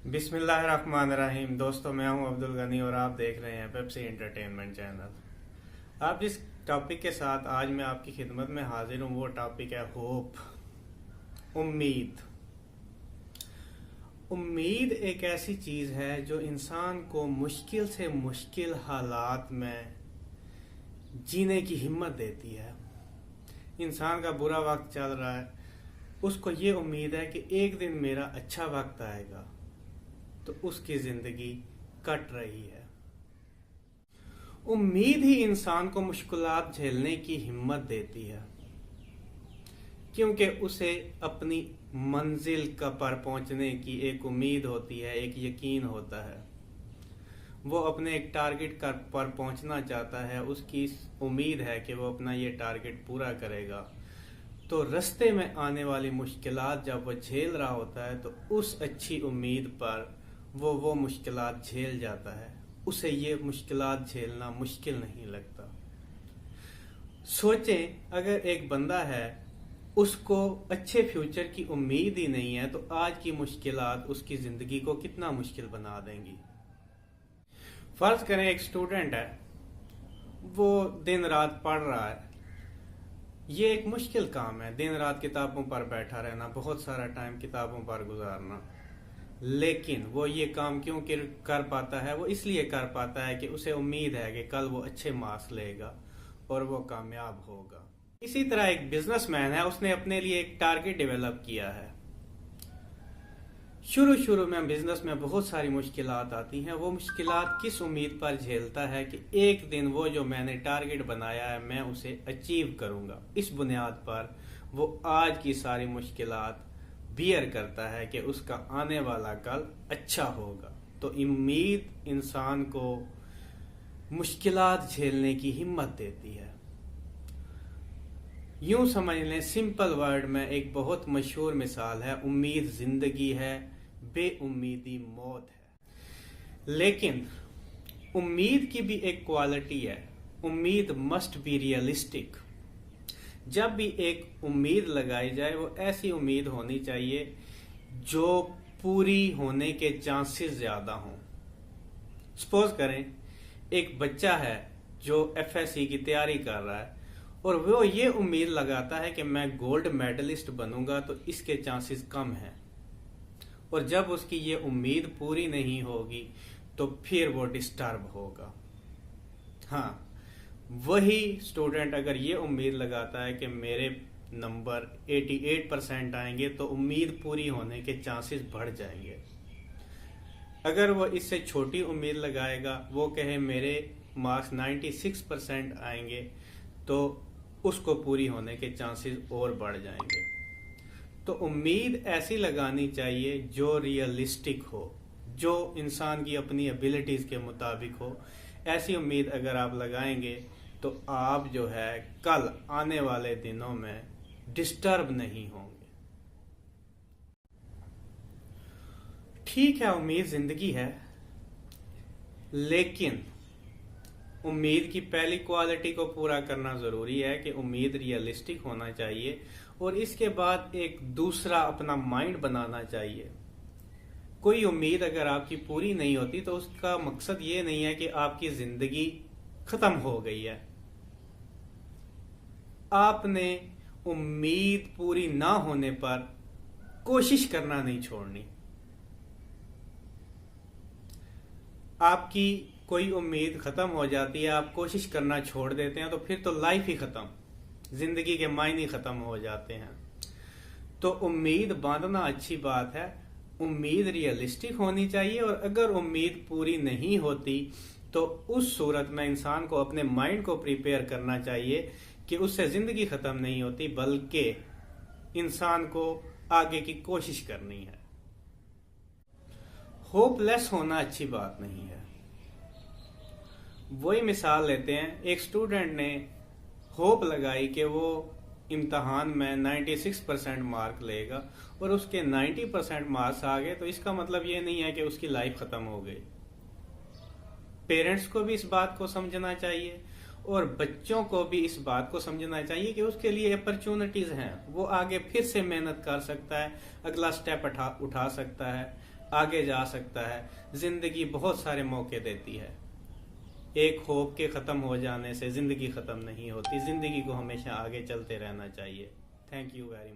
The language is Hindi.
बिस्मिल्लाहिर्रहमानिर्रहीम। दोस्तों, मैं हूं अब्दुल गनी और आप देख रहे हैं पेप्सी एंटरटेनमेंट चैनल। आप जिस टॉपिक के साथ आज मैं आपकी खिदमत में हाजिर हूं वो टॉपिक है होप, उम्मीद। उम्मीद एक ऐसी चीज है जो इंसान को मुश्किल से मुश्किल हालात में जीने की हिम्मत देती है। इंसान का बुरा वक्त चल रहा है, उसको ये उम्मीद है कि एक दिन मेरा अच्छा वक्त आएगा, तो उसकी जिंदगी कट रही है। उम्मीद ही इंसान को मुश्किलात झेलने की हिम्मत देती है, क्योंकि उसे अपनी मंजिल का पर पहुंचने की एक उम्मीद होती है, एक यकीन होता है। वो अपने एक टारगेट पर पहुंचना चाहता है, उसकी उम्मीद है कि वो अपना ये टारगेट पूरा करेगा। तो रास्ते में आने वाली मुश्किलात जब वो झेल रहा होता है तो उस अच्छी उम्मीद पर वो मुश्किलात झेल जाता है। उसे ये मुश्किलात झेलना मुश्किल नहीं लगता। सोचें, अगर एक बंदा है, उसको अच्छे फ्यूचर की उम्मीद ही नहीं है, तो आज की मुश्किलात उसकी जिंदगी को कितना मुश्किल बना देंगी। फर्ज करें एक स्टूडेंट है, वो दिन रात पढ़ रहा है। ये एक मुश्किल काम है, दिन रात किताबों पर बैठा रहना, बहुत सारा टाइम किताबों पर गुजारना। लेकिन वो ये काम क्यों कर पाता है? वो इसलिए कर पाता है कि उसे उम्मीद है कि कल वो अच्छे मार्क्स लेगा और वो कामयाब होगा। इसी तरह एक बिजनेसमैन है, उसने अपने लिए एक टारगेट डेवलप किया है। शुरू में बिजनेस में बहुत सारी मुश्किलात आती हैं। वो मुश्किलात किस उम्मीद पर झेलता है कि एक दिन वो जो मैंने टारगेट बनाया है मैं उसे अचीव करूंगा। इस बुनियाद पर वो आज की सारी मुश्किलात बियर करता है कि उसका आने वाला कल अच्छा होगा। तो उम्मीद इंसान को मुश्किलात झेलने की हिम्मत देती है। यूं समझ लें, सिंपल वर्ड में एक बहुत मशहूर मिसाल है, उम्मीद जिंदगी है, बेउम्मीदी मौत है। लेकिन उम्मीद की भी एक क्वालिटी है, उम्मीद मस्ट बी रियलिस्टिक। जब भी एक उम्मीद लगाई जाए वो ऐसी उम्मीद होनी चाहिए जो पूरी होने के चांसेस ज्यादा हों। सपोज करें एक बच्चा है जो एफएससी की तैयारी कर रहा है और वो ये उम्मीद लगाता है कि मैं गोल्ड मेडलिस्ट बनूंगा, तो इसके चांसेस कम हैं। और जब उसकी ये उम्मीद पूरी नहीं होगी तो फिर वो डिस्टर्ब होगा। हाँ, वही स्टूडेंट अगर ये उम्मीद लगाता है कि मेरे नंबर 88% आएंगे, तो उम्मीद पूरी होने के चांसेस बढ़ जाएंगे। अगर वो इससे छोटी उम्मीद लगाएगा, वो कहे मेरे मार्क्स 96% आएंगे, तो उसको पूरी होने के चांसेस और बढ़ जाएंगे। तो उम्मीद ऐसी लगानी चाहिए जो रियलिस्टिक हो, जो इंसान की अपनी एबिलिटीज के मुताबिक हो। ऐसी उम्मीद अगर आप लगाएंगे तो आप जो है कल आने वाले दिनों में डिस्टर्ब नहीं होंगे। ठीक है, उम्मीद जिंदगी है, लेकिन उम्मीद की पहली क्वालिटी को पूरा करना जरूरी है कि उम्मीद रियलिस्टिक होना चाहिए। और इसके बाद एक दूसरा अपना माइंड बनाना चाहिए। कोई उम्मीद अगर आपकी पूरी नहीं होती तो उसका मकसद ये नहीं है कि आपकी जिंदगी खत्म हो गई है। आपने उम्मीद पूरी ना होने पर कोशिश करना नहीं छोड़नी। आपकी कोई उम्मीद खत्म हो जाती है, आप कोशिश करना छोड़ देते हैं, तो फिर तो लाइफ ही खत्म, जिंदगी के मायने खत्म हो जाते हैं। तो उम्मीद बांधना अच्छी बात है, उम्मीद रियलिस्टिक होनी चाहिए। और अगर उम्मीद पूरी नहीं होती तो उस सूरत में इंसान को अपने माइंड को प्रिपेयर करना चाहिए कि उससे जिंदगी खत्म नहीं होती, बल्कि इंसान को आगे की कोशिश करनी है। होपलेस होना अच्छी बात नहीं है। वही मिसाल लेते हैं, एक स्टूडेंट ने होप लगाई कि वो इम्तहान में 96% मार्क लेगा और उसके 90% मार्क्स आ गए, तो इसका मतलब ये नहीं है कि उसकी लाइफ खत्म हो गई। पेरेंट्स को भी इस बात को समझना चाहिए और बच्चों को भी इस बात को समझना चाहिए कि उसके लिए अपॉर्चुनिटीज हैं, वो आगे फिर से मेहनत कर सकता है, अगला स्टेप उठा सकता है। आगे जा सकता है। जिंदगी बहुत सारे मौके देती है। एक होप के खत्म हो जाने से जिंदगी खत्म नहीं होती। जिंदगी को हमेशा आगे चलते रहना चाहिए। Thank you very much.